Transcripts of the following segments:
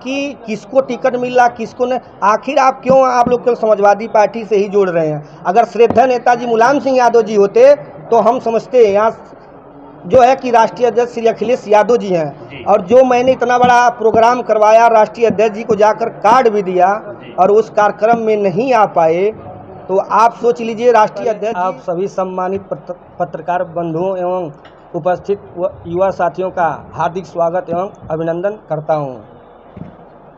कि किसको टिकट मिल रहा किसको नहीं। आखिर आप क्यों आप लोग केवल समाजवादी पार्टी से ही जोड़ रहे हैं? अगर श्रद्धेय नेताजी मुलायम सिंह यादव जी होते तो हम समझते हैं यहाँ जो है कि राष्ट्रीय अध्यक्ष श्री अखिलेश यादव जी हैं, और जो मैंने इतना बड़ा प्रोग्राम करवाया, राष्ट्रीय अध्यक्ष जी को जाकर कार्ड भी दिया और उस कार्यक्रम में नहीं आ पाए, तो आप सोच लीजिए राष्ट्रीय अध्यक्ष। आप सभी सम्मानित पत्रकार बंधुओं एवं उपस्थित युवा साथियों का हार्दिक स्वागत एवं अभिनंदन करता हूं।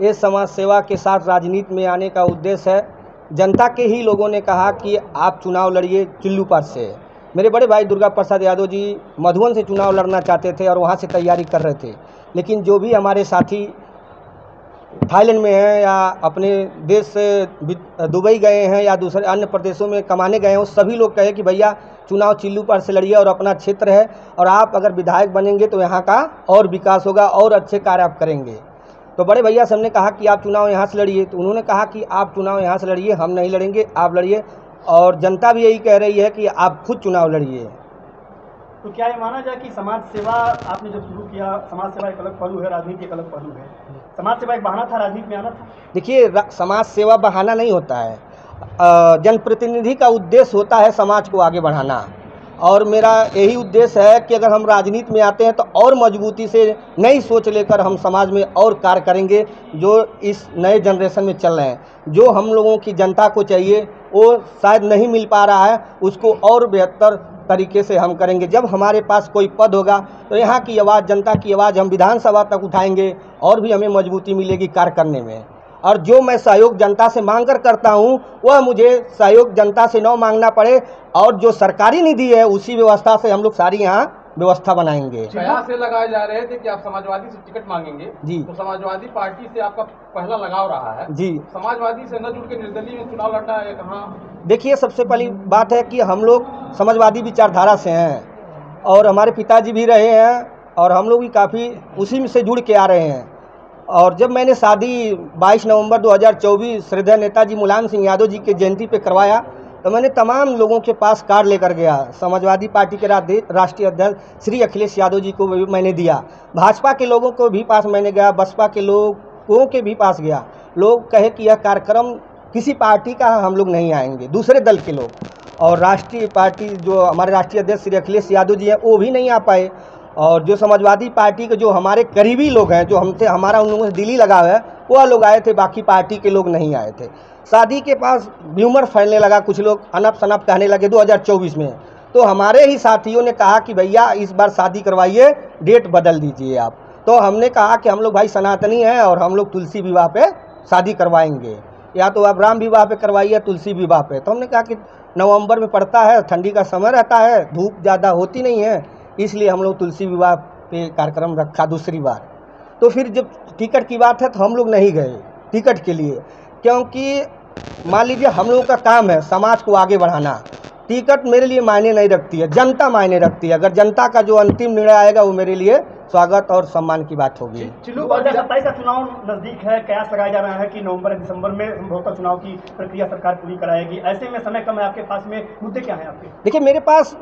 ये समाज सेवा के साथ राजनीति में आने का उद्देश्य है। जनता के ही लोगों ने कहा कि आप चुनाव लड़िए चिल्लूपार से। मेरे बड़े भाई दुर्गा प्रसाद यादव जी मधुबन से चुनाव लड़ना चाहते थे और वहाँ से तैयारी कर रहे थे, लेकिन जो भी हमारे साथी थाईलैंड में हैं या अपने देश से दुबई गए हैं या दूसरे अन्य प्रदेशों में कमाने गए हैं, वो सभी लोग कहे कि भैया चुनाव चिल्लूपार से लड़िए और अपना क्षेत्र है, और आप अगर विधायक बनेंगे तो यहाँ का और विकास होगा और अच्छे कार्य आप करेंगे। तो बड़े भैया से हमने कहा कि आप चुनाव यहाँ से लड़िए, तो उन्होंने कहा कि आप चुनाव यहाँ से लड़िए, हम नहीं लड़ेंगे, आप लड़िए। और जनता भी यही कह रही है कि आप खुद चुनाव लड़िए। तो क्या ये माना जाए कि समाज सेवा आपने जब शुरू किया, समाज सेवा एक अलग पहलू है, राजनीति एक अलग पहलू है, समाज सेवा एक बहाना था राजनीति में आना था? देखिए, समाज सेवा बहाना नहीं होता है। जनप्रतिनिधि का उद्देश्य होता है समाज को आगे बढ़ाना, और मेरा यही उद्देश्य है कि अगर हम राजनीति में आते हैं तो और मजबूती से नई सोच लेकर हम समाज में और कार्य करेंगे, जो इस नए जनरेशन में चल रहे हैं। जो हम लोगों की जनता को चाहिए वो शायद नहीं मिल पा रहा है, उसको और बेहतर तरीके से हम करेंगे। जब हमारे पास कोई पद होगा तो यहाँ की आवाज़, जनता की आवाज़ हम विधानसभा तक उठाएंगे और भी हमें मजबूती मिलेगी कार्य करने में। और जो मैं सहयोग जनता से मांग कर करता हूँ, वह मुझे सहयोग जनता से न मांगना पड़े, और जो सरकारी निधि है उसी व्यवस्था से हम लोग सारी यहाँ व्यवस्था बनाएंगे। कयास से लगाए जा रहे थे कि आप समाजवादी से टिकट मांगेंगे जी, तो समाजवादी पार्टी से आपका पहला लगाव रहा है जी। समाजवादी से न जुड़ के निर्दलीय में चुनाव लड़ना है कहाँ? देखिए, सबसे पहली बात है कि हम लोग समाजवादी विचारधारा से हैं और हमारे पिताजी भी रहे हैं और हम लोग भी काफ़ी उसी में से जुड़ के आ रहे हैं। और जब मैंने शादी 22 नवंबर 2024 श्रद्धेय नेताजी मुलायम सिंह यादव जी के जयंती पे करवाया, तो मैंने तमाम लोगों के पास कार्ड लेकर गया। समाजवादी पार्टी के राष्ट्रीय अध्यक्ष श्री अखिलेश यादव जी को भी मैंने दिया, भाजपा के लोगों को भी पास मैंने गया, बसपा के लोगों के भी पास गया। लोग कहे कि यह कार्यक्रम किसी पार्टी का हम लोग नहीं आएंगे, दूसरे दल के लोग। और राष्ट्रीय पार्टी जो हमारे राष्ट्रीय अध्यक्ष श्री अखिलेश यादव जी हैं वो भी नहीं आ पाए। और जो समाजवादी पार्टी के जो हमारे करीबी लोग हैं, जो हमसे हमारा उन लोगों से दिली लगाव है, वह लोग आए थे, बाकी पार्टी के लोग नहीं आए थे। शादी के पास र्यूमर फैलने लगा, कुछ लोग अनप शनप कहने लगे 2024 में, तो हमारे ही साथियों ने कहा कि भैया इस बार शादी करवाइए, डेट बदल दीजिए आप। तो हमने कहा कि हम लोग भाई सनातनी हैं और हम लोग तुलसी विवाह पे शादी करवाएंगे, या तो आप राम विवाह पे करवाइए, तुलसी विवाह पे। तो हमने कहा कि नवंबर में पड़ता है, ठंडी का समय रहता है, धूप ज़्यादा होती नहीं है, इसलिए हम लोग तुलसी विवाह पे कार्यक्रम रखा दूसरी बार। तो फिर जब टिकट की बात है तो हम लोग नहीं गए टिकट के लिए, क्योंकि मान लीजिए हम लोगों का काम है समाज को आगे बढ़ाना। टिकट मेरे लिए मायने नहीं रखती है, जनता मायने रखती है। अगर जनता का जो अंतिम निर्णय आएगा वो मेरे लिए स्वागत और सम्मान की बात होगी। 2027 का चुनाव नजदीक है, कयास लगाया जा रहा है कि नवंबर या दिसंबर में संभवतः चुनाव की प्रक्रिया सरकार पूरी कराएगी। ऐसे में समय कम है आपके पास में, मुद्दे क्या हैं आपके? देखिए, मेरे पास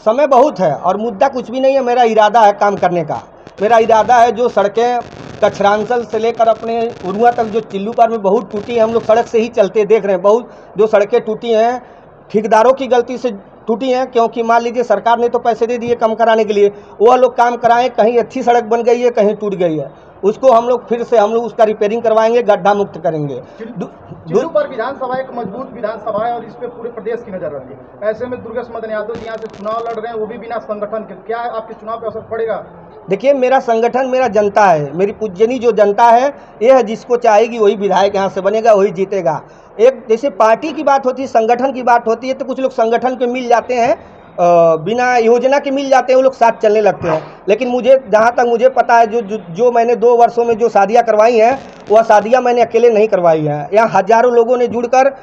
समय बहुत है और मुद्दा कुछ भी नहीं है। मेरा इरादा है काम करने का। मेरा इरादा है जो सड़कें कचरांचल से लेकर अपने उरुआ तक जो चिल्लूपार में बहुत टूटी है, हम लोग सड़क से ही चलते देख रहे हैं, बहुत जो सड़कें टूटी हैं ठेकेदारों की गलती से टूटी हैं, क्योंकि मान लीजिए सरकार ने तो पैसे दे दिए काम कराने के लिए, वह लोग काम कराएं, कहीं अच्छी सड़क बन गई है, कहीं टूट गई है, उसको हम लोग फिर से हम लोग उसका रिपेयरिंग करवाएंगे, गड्ढा मुक्त करेंगे। चिल्लूपार विधानसभा एक मजबूत विधानसभा है और इस पे पूरे प्रदेश की नजर रहती है। ऐसे में दुर्गा प्रसाद यादव जी यहाँ से चुनाव लड़ रहे हैं, वो भी बिना संगठन के, क्या आपके चुनाव पर असर पड़ेगा? देखिए, मेरा संगठन मेरा जनता है, मेरी पूजनी जो जनता है, ये है जिसको चाहेगी वही विधायक यहाँ से बनेगा, वही जीतेगा। एक जैसे पार्टी की बात होती है, संगठन की बात होती है, तो कुछ लोग संगठन के मिल जाते हैं, बिना योजना के मिल जाते हैं, वो लोग साथ चलने लगते हैं। लेकिन मुझे जहाँ तक मुझे पता है, जो मैंने 2 वर्षों में जो शादियाँ करवाई हैं, वह शादियाँ मैंने अकेले नहीं करवाई हैं। यहाँ हजारों लोगों ने जुड़कर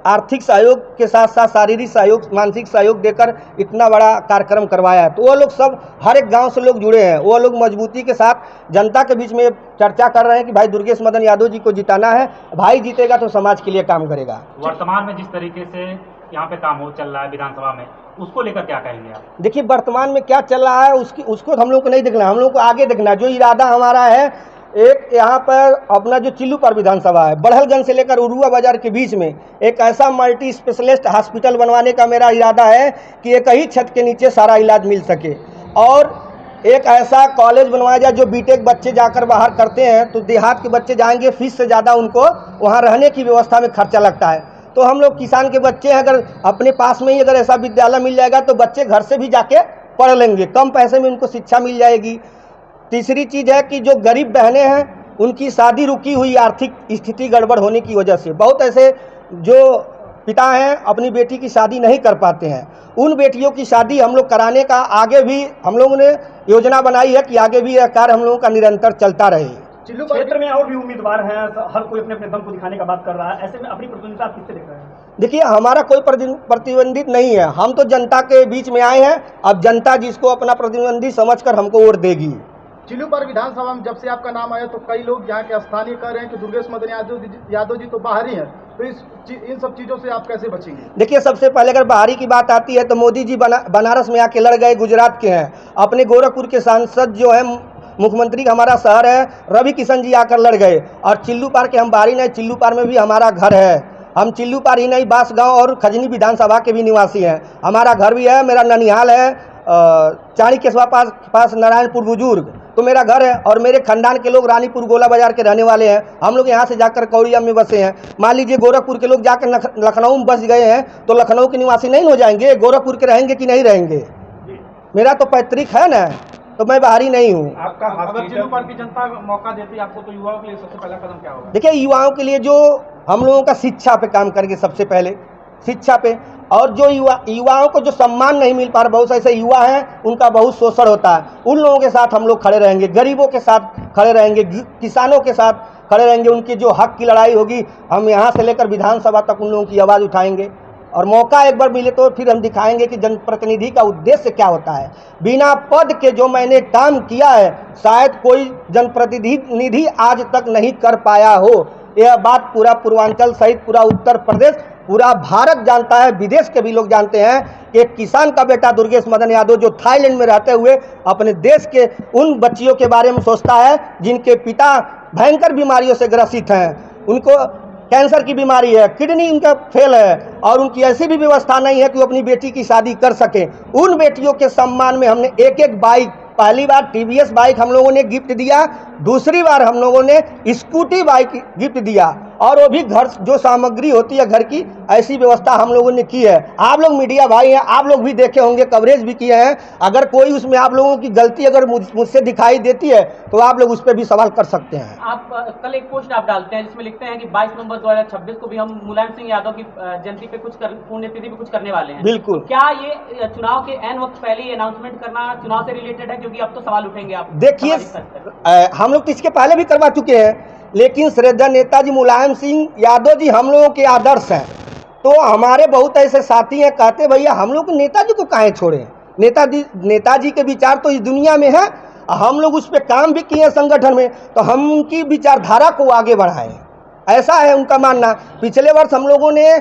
आर्थिक सहयोग के साथ साथ शारीरिक सहयोग, मानसिक सहयोग देकर इतना बड़ा कार्यक्रम करवाया है। तो वह लोग सब हर एक गांव से लोग जुड़े हैं, वो लोग मजबूती के साथ जनता के बीच में चर्चा कर रहे हैं कि भाई दुर्गेश मदन यादव जी को जिताना है, भाई जीतेगा तो समाज के लिए काम करेगा। वर्तमान में जिस तरीके से यहाँ पे काम चल रहा है विधानसभा में, उसको लेकर क्या कहेंगे आप? देखिए, वर्तमान में क्या चल रहा है उसको हम लोग को नहीं देखना, हम लोग को आगे देखना है। जो इरादा हमारा है एक यहाँ पर अपना जो चिल्लूपार विधानसभा है, बड़हलगंज से लेकर उरुआ बाजार के बीच में एक ऐसा मल्टी स्पेशलिस्ट हॉस्पिटल बनवाने का मेरा इरादा है कि एक ही छत के नीचे सारा इलाज मिल सके। और एक ऐसा कॉलेज बनवाया जाए जो बीटेक बच्चे जाकर बाहर करते हैं तो देहात के बच्चे जाएंगे, फीस से ज़्यादा उनको वहाँ रहने की व्यवस्था में खर्चा लगता है। तो हम लोग किसान के बच्चे हैं, अगर अपने पास में ही अगर ऐसा विद्यालय मिल जाएगा तो बच्चे घर से भी जाके पढ़ लेंगे, कम पैसे में उनको शिक्षा मिल जाएगी। तीसरी चीज़ है कि जो गरीब बहनें हैं उनकी शादी रुकी हुई आर्थिक स्थिति गड़बड़ होने की वजह से, बहुत ऐसे जो पिता हैं अपनी बेटी की शादी नहीं कर पाते हैं, उन बेटियों की शादी हम लोग कराने का आगे भी हम लोगों ने योजना बनाई है कि आगे भी यह कार्य हम लोगों का निरंतर चलता रहे। चिल्लू क्षेत्र में और भी उम्मीदवार हैं, हर कोई अपने अपने दम को दिखाने का बात कर रहा है, ऐसे में अपनी प्रतिद्वंदिता आप किससे देख रहे हैं? देखिए, हमारा कोई प्रतिद्वंदित नहीं है, हम तो जनता के बीच में आए हैं। अब जनता जिसको अपना प्रतिद्वंदी समझकर हमको वोट देगी। चिल्लूपार विधानसभा में जब से आपका नाम आया तो कई लोग यहाँ के स्थानीय कह रहे हैं कि दुर्गेश मदन यादव जी तो बाहर ही हैं, तो इन सब चीज़ों से आप कैसे बचेंगे? देखिए, सबसे पहले अगर बाहरी की बात आती है तो मोदी जी बनारस में आके लड़ गए, गुजरात के हैं। अपने गोरखपुर के सांसद जो है, मुख्यमंत्री का हमारा शहर है, रवि किशन जी आकर लड़ गए। और चिल्लूपार के हम बाहरी नहीं, चिल्लूपार में भी हमारा घर है। हम चिल्लूपार ही नहीं, बांसगांव और खजनी विधानसभा के भी निवासी हैं। हमारा घर भी है, मेरा ननिहाल है चाणी केसवा पास नारायणपुर बुजुर्ग, तो मेरा घर है। और मेरे खानदान के लोग रानीपुर गोला बाजार के रहने वाले हैं। हम लोग यहाँ से जाकर कौड़िया में बसे हैं। मान लीजिए गोरखपुर के लोग जाकर लखनऊ में बस गए हैं तो लखनऊ के निवासी नहीं हो जाएंगे, गोरखपुर के रहेंगे कि नहीं रहेंगे? मेरा तो पैतृक है ना, तो मैं बाहरी नहीं हूँ। आपका अगर चिल्लूपार की जनता मौका देती है आपको तो युवाओं के लिए सबसे पहला कदम क्या होगा? देखिए, युवाओं के लिए जो हम लोगों का शिक्षा पे काम करेंगे, सबसे पहले शिक्षा पे। और जो युवाओं को जो सम्मान नहीं मिल पा रहा, बहुत ऐसे युवा हैं उनका बहुत शोषण होता है, उन लोगों के साथ हम लोग खड़े रहेंगे, गरीबों के साथ खड़े रहेंगे, किसानों के साथ खड़े रहेंगे। उनकी जो हक की लड़ाई होगी, हम यहाँ से लेकर विधानसभा तक उन लोगों की आवाज़ उठाएंगे। और मौका एक बार मिले तो फिर हम दिखाएंगे कि जनप्रतिनिधि का उद्देश्य क्या होता है। बिना पद के जो मैंने काम किया है शायद कोई जनप्रतिनिधि आज तक नहीं कर पाया हो। यह बात पूरा पूर्वांचल सहित पूरा उत्तर प्रदेश, पूरा भारत जानता है, विदेश के भी लोग जानते हैं कि एक किसान का बेटा दुर्गेश मदन यादव जो थाईलैंड में रहते हुए अपने देश के उन बच्चियों के बारे में सोचता है जिनके पिता भयंकर बीमारियों से ग्रसित हैं। उनको कैंसर की बीमारी है, किडनी उनका फेल है और उनकी ऐसी भी व्यवस्था नहीं है कि वो अपनी बेटी की शादी कर सके। उन बेटियों के सम्मान में हमने एक बाइक, पहली बार टीवीएस बाइक हम लोगों ने गिफ्ट दिया, दूसरी बार हम लोगों ने स्कूटी बाइक गिफ्ट दिया, और वो भी घर जो सामग्री होती है घर की, ऐसी व्यवस्था हम लोगों ने की है। आप लोग मीडिया भाई हैं, आप लोग भी देखे होंगे, कवरेज भी किए हैं। अगर कोई उसमें आप लोगों की गलती अगर मुझसे दिखाई देती है तो आप लोग उस पर भी सवाल कर सकते हैं। आप कल एक पोस्ट आप डालते हैं जिसमें लिखते हैं कि 22 नवंबर 2026 को भी हम मुलायम सिंह यादव की जयंती पे पुण्यतिथि पे कुछ करने वाले हैं। बिल्कुल। क्या ये चुनाव के एन वक्त पहले अनाउंसमेंट करना चुनाव से रिलेटेड है? क्योंकि अब तो सवाल उठेंगे आप। देखिए, हम लोग तो इसके पहले भी करवा चुके हैं, लेकिन श्रद्धा नेताजी मुलायम सिंह यादव जी हम लोगों के आदर्श हैं। तो हमारे बहुत ऐसे साथी हैं, कहते भैया हम लोग नेताजी को काहे छोड़ें, नेताजी के विचार तो इस दुनिया में है, हम लोग उस पर काम भी किए संगठन में, तो हम उनकी विचारधारा को आगे बढ़ाएं, ऐसा है उनका मानना। पिछले वर्ष हम लोगों ने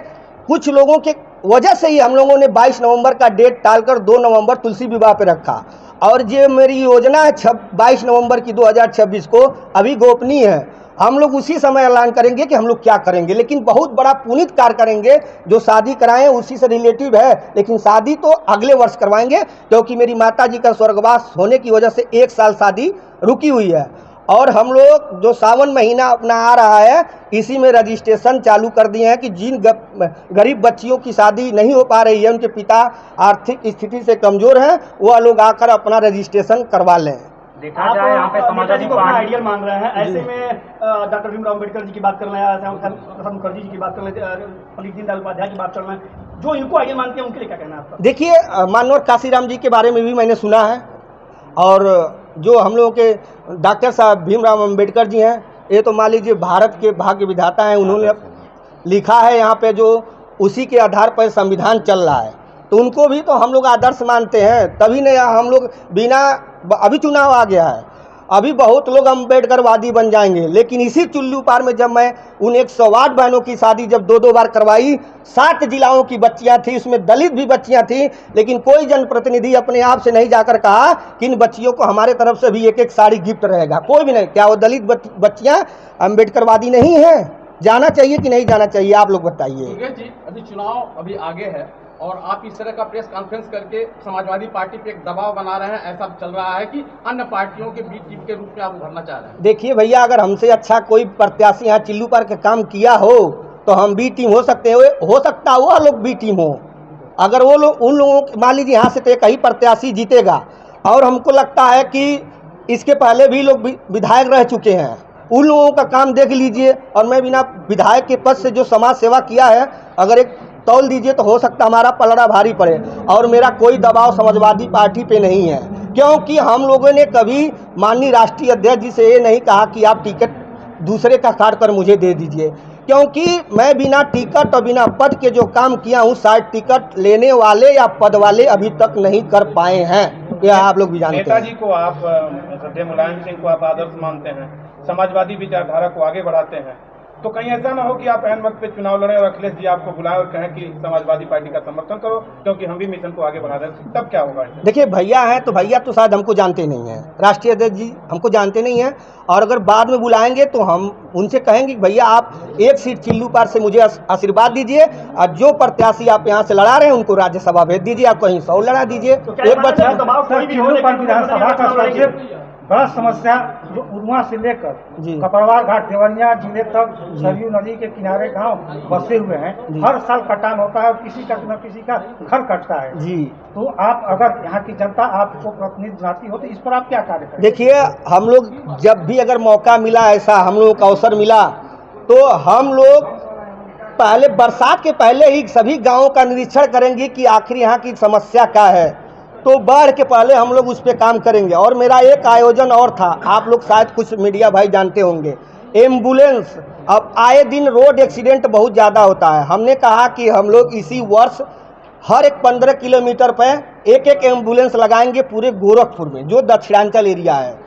कुछ लोगों के वजह से ही हम लोगों ने 22 नवंबर का डेट टालकर 2 नवंबर तुलसी विवाह पे रखा। और ये मेरी योजना है 22 नवंबर की 2026 को, अभी गोपनीय है। हम लोग उसी समय ऐलान करेंगे कि हम लोग क्या करेंगे, लेकिन बहुत बड़ा पुनीत कार्य करेंगे। जो शादी कराएं उसी से रिलेटिव है, लेकिन शादी तो अगले वर्ष करवाएंगे, क्योंकि मेरी माता जी का स्वर्गवास होने की वजह से 1 साल शादी रुकी हुई है। और हम लोग जो सावन महीना अपना आ रहा है, इसी में रजिस्ट्रेशन चालू कर दिए हैं कि जिन गरीब बच्चियों की शादी नहीं हो पा रही है, उनके पिता आर्थिक स्थिति से कमज़ोर हैं, वह लोग आकर अपना रजिस्ट्रेशन करवा लें। देखा जाए यहाँ पे समाजवादी को अपना आइडियल मान रहे हैं, ऐसे में डॉक्टर भीमराव अम्बेडकर जी की बात कर रहे हैं, श्यामा मुखर्जी जी की बात कर रहे हैं, पंडित दीनदयाल उपाध्याय की बात कर रहे हैं, जो इनको आइडियल मानते हैं उनके लिए क्या कहना है आपका? देखिए, मानवर काशीराम जी के बारे में भी मैंने सुना है, और जो हम लोगों के डॉक्टर साहब भीमराव अम्बेडकर जी हैं, ये तो मान लीजिए भारत के भाग्य विधाता हैं। उन्होंने लिखा है यहाँ पे, जो उसी के आधार पर संविधान चल रहा है, तो उनको भी तो हम लोग आदर्श मानते हैं। तभी नहीं हम लोग बिना, अभी चुनाव आ गया है, अभी बहुत लोग अम्बेडकरवादी बन जाएंगे, लेकिन इसी चुल्लू पार में जब मैं उन 108 बहनों की शादी जब 2-2 बार करवाई, 7 जिलाओं की बच्चियां थी, उसमें दलित भी बच्चियां थी, लेकिन कोई जनप्रतिनिधि अपने आप से नहीं जाकर कहा कि इन बच्चियों को हमारे तरफ से भी एक साड़ी गिफ्ट रहेगा, कोई भी नहीं। क्या वो दलित बच्चियां अम्बेडकरवादी नहीं है? जाना चाहिए कि नहीं जाना चाहिए, आप लोग बताइए। दुर्गेश जी, अभी चुनाव अभी आगे है और आप इस तरह का प्रेस कॉन्फ्रेंस करके समाजवादी पार्टी पे एक दबाव बना रहे हैं, ऐसा चल रहा है कि अन्य पार्टियों के बी टीम के रूप में आप उभरना चाह रहे हैं। देखिए भैया, अगर हमसे अच्छा कोई प्रत्याशी यहाँ चिल्लू पार के काम किया हो तो हम बी टीम हो सकते हैं, हो सकता है वो लोग बी टीम हो। अगर वो लोग उन लोगों मान लीजिए यहाँ से तो एक ही प्रत्याशी जीतेगा, और हमको लगता है कि इसके पहले भी लोग विधायक रह चुके हैं, उन लोगों का काम देख लीजिए। और मैं बिना विधायक के पद से जो समाज सेवा किया है, अगर एक तौल दीजिए तो हो सकता हमारा पलड़ा भारी पड़े। और मेरा कोई दबाव समाजवादी पार्टी पे नहीं है, क्योंकि हम लोगों ने कभी माननीय राष्ट्रीय अध्यक्ष जी से ये नहीं कहा कि आप टिकट दूसरे का काट कर मुझे दे दीजिए, क्योंकि मैं बिना टिकट और बिना पद के जो काम किया हूँ, शायद टिकट लेने वाले या पद वाले अभी तक नहीं कर पाए हैं। यह आप लोग भी जानते हैं। नेताजी को आप श्रद्धेय मुलायम सिंह को आप आदर्श मानते हैं, समाजवादी विचारधारा को आगे बढ़ाते हैं, तो कहीं ऐसा ना हो कि आप ऐन वक्त पे चुनाव लड़े और अखिलेश जी आपको बुलाए और कहें कि समाजवादी पार्टी का समर्थन करो क्योंकि हम भी मिशन को आगे बढ़ा रहे हैं, तब क्या होगा? देखिए भैया हैं तो भैया तो शायद हमको जानते नहीं हैं, राष्ट्रीय अध्यक्ष जी हमको जानते नहीं हैं, और अगर बाद में बुलाएंगे तो हम उनसे कहेंगे भैया आप एक सीट चिल्लू पार से मुझे आशीर्वाद दीजिए, और जो प्रत्याशी आप यहाँ से लड़ा रहे हैं उनको राज्यसभा भेज दीजिए, आप कहीं 100 लड़ा दीजिए। एक बच्चा विधानसभा का सबसे बड़ा समस्या जो उरुआ से लेकर कपड़वा घाट देवरिया जिले तक सरयू नदी के किनारे गांव बसे हुए हैं, हर साल कटान होता है और किसी का न किसी का घर कटता है जी। तो आप अगर यहाँ की जनता आपको प्रतिनिधि बनाती हो तो इस पर आप क्या कार्य करें? देखिए, हम लोग जब भी अगर मौका मिला, ऐसा हम लोगों का अवसर मिला, तो हम लोग पहले बरसात के पहले ही सभी गाँवों का निरीक्षण करेंगे कि आखिर यहाँ की समस्या क्या है, तो बाढ़ के पहले हम लोग उस पर काम करेंगे। और मेरा एक आयोजन और था, आप लोग शायद कुछ मीडिया भाई जानते होंगे, एम्बुलेंस। अब आए दिन रोड एक्सीडेंट बहुत ज़्यादा होता है, हमने कहा कि हम लोग इसी वर्ष हर एक 15 किलोमीटर पर एक एम्बुलेंस लगाएंगे पूरे गोरखपुर में, जो दक्षिणांचल एरिया है।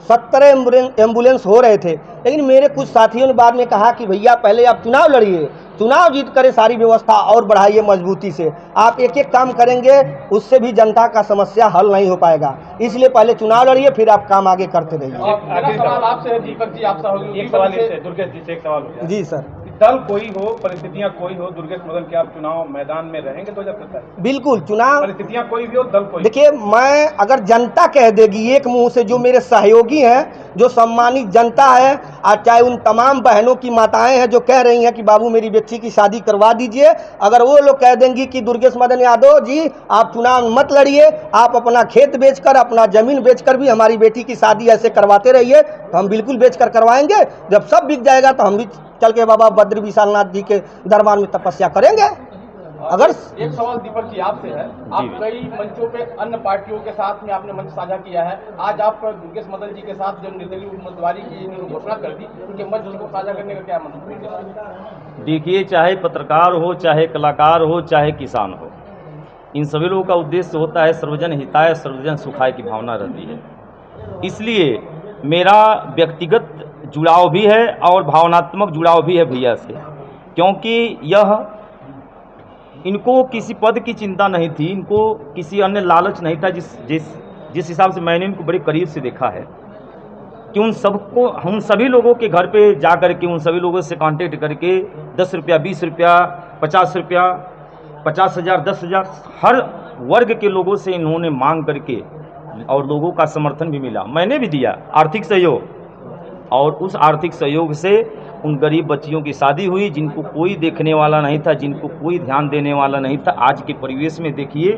70 एम्बुलेंस हो रहे थे, लेकिन मेरे कुछ साथियों ने बाद में कहा कि भैया पहले आप चुनाव लड़िए, चुनाव जीत करे सारी व्यवस्था और बढ़ाइए मजबूती से, आप एक एक काम करेंगे उससे भी जनता का समस्या हल नहीं हो पाएगा, इसलिए पहले चुनाव लड़िए फिर आप काम आगे करते रहिए। सवाल आपसे दीपक जी, आपसे एक सवाल दुर्गेश जी से एक सवाल हो जी सर। दल कोई हो, परिस्थितियां कोई हो, दुर्गेश मदन के आप चुनाव मैदान में रहेंगे 2027? बिल्कुल, चुनाव परिस्थितियां कोई भी हो, दल कोई। देखिए, मैं अगर जनता कह देगी एक मुंह से, जो मेरे सहयोगी हैं, जो सम्मानित जनता है, और चाहे उन तमाम बहनों की माताएं हैं जो कह रही हैं कि बाबू मेरी बच्ची की शादी करवा दीजिए, अगर वो लोग कह देंगी कि दुर्गेश मदन यादव जी आप चुनाव मत लड़िए, आप अपना खेत बेचकर, अपना जमीन बेचकर भी हमारी बेटी की शादी ऐसे करवाते रहिए, तो हम बिल्कुल बेचकर करवाएंगे। जब सब बिक जाएगा तो हम भी चल के बाबा बद्री विशालनाथ जी के दरबार में तपस्या करेंगे। अगर एक सवाल दीपक जी आपसे है, आप कई मंचों पे अन्य पार्टियों के साथ में आपने मंच साझा किया है, आज आप दुर्गेश मदन जी के साथ जो निर्दलीय उम्मीदवारी की घोषणा कर दी, उनके मंच को साझा करने का क्या मतलब? देखिए, चाहे पत्रकार हो, चाहे कलाकार हो, चाहे किसान हो, इन सभी लोगों का उद्देश्य होता है सर्वजन हिताय सर्वजन सुखाय की भावना रहती है। इसलिए मेरा व्यक्तिगत जुड़ाव भी है और भावनात्मक जुड़ाव भी है भैया से, क्योंकि यह इनको किसी पद की चिंता नहीं थी, इनको किसी अन्य लालच नहीं था। जिस हिसाब से मैंने इनको बड़े करीब से देखा है कि उन सभी लोगों के घर पे जा कर के, उन सभी लोगों से कांटेक्ट करके 10 रुपया, 20 रुपया, 50 रुपया, 50,000, 10,000 हर वर्ग के लोगों से इन्होंने मांग करके, और लोगों का समर्थन भी मिला, मैंने भी दिया आर्थिक सहयोग, और उस आर्थिक सहयोग से उन गरीब बच्चियों की शादी हुई जिनको कोई देखने वाला नहीं था, जिनको कोई ध्यान देने वाला नहीं था। आज के परिवेश में देखिए,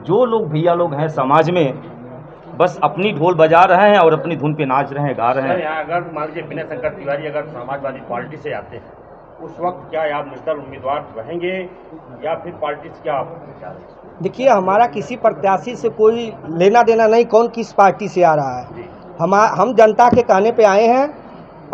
जो लोग भैया लोग हैं समाज में, बस अपनी ढोल बजा रहे हैं और अपनी धुन पे नाच रहे हैं, गा रहे हैं। यहाँ अगर मान लीजिए विनय शंकर तिवारी अगर समाजवादी पार्टी से आते हैं, उस वक्त क्या आप निर्दल उम्मीदवार रहेंगे या फिर पार्टी से क्या आप? देखिए, हमारा किसी प्रत्याशी से कोई लेना देना नहीं, कौन किस पार्टी से आ रहा है। हम जनता के कहने पे आए हैं।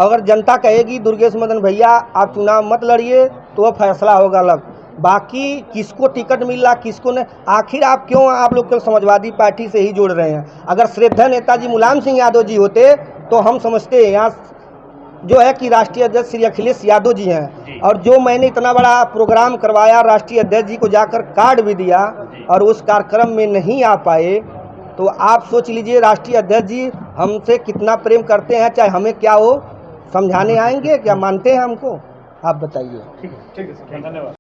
अगर जनता कहेगी दुर्गेश मदन भैया आप चुनाव मत लड़िए, तो वह फैसला होगा अलग। बाकी किसको टिकट मिल रहा किसको नहीं, आखिर आप क्यों आप लोग समाजवादी पार्टी से ही जोड़ रहे हैं। अगर श्रद्धेय नेताजी मुलायम सिंह यादव जी होते तो हम समझते हैं यहाँ जो है कि राष्ट्रीय अध्यक्ष श्री अखिलेश यादव जी हैं, और जो मैंने इतना बड़ा प्रोग्राम करवाया, राष्ट्रीय अध्यक्ष जी को जाकर कार्ड भी दिया और उस कार्यक्रम में नहीं आ पाए, तो आप सोच लीजिए राष्ट्रीय अध्यक्ष जी हमसे कितना प्रेम करते हैं, चाहे हमें क्या हो समझाने आएंगे, क्या मानते हैं हमको, आप बताइए। ठीक है सर, धन्यवाद।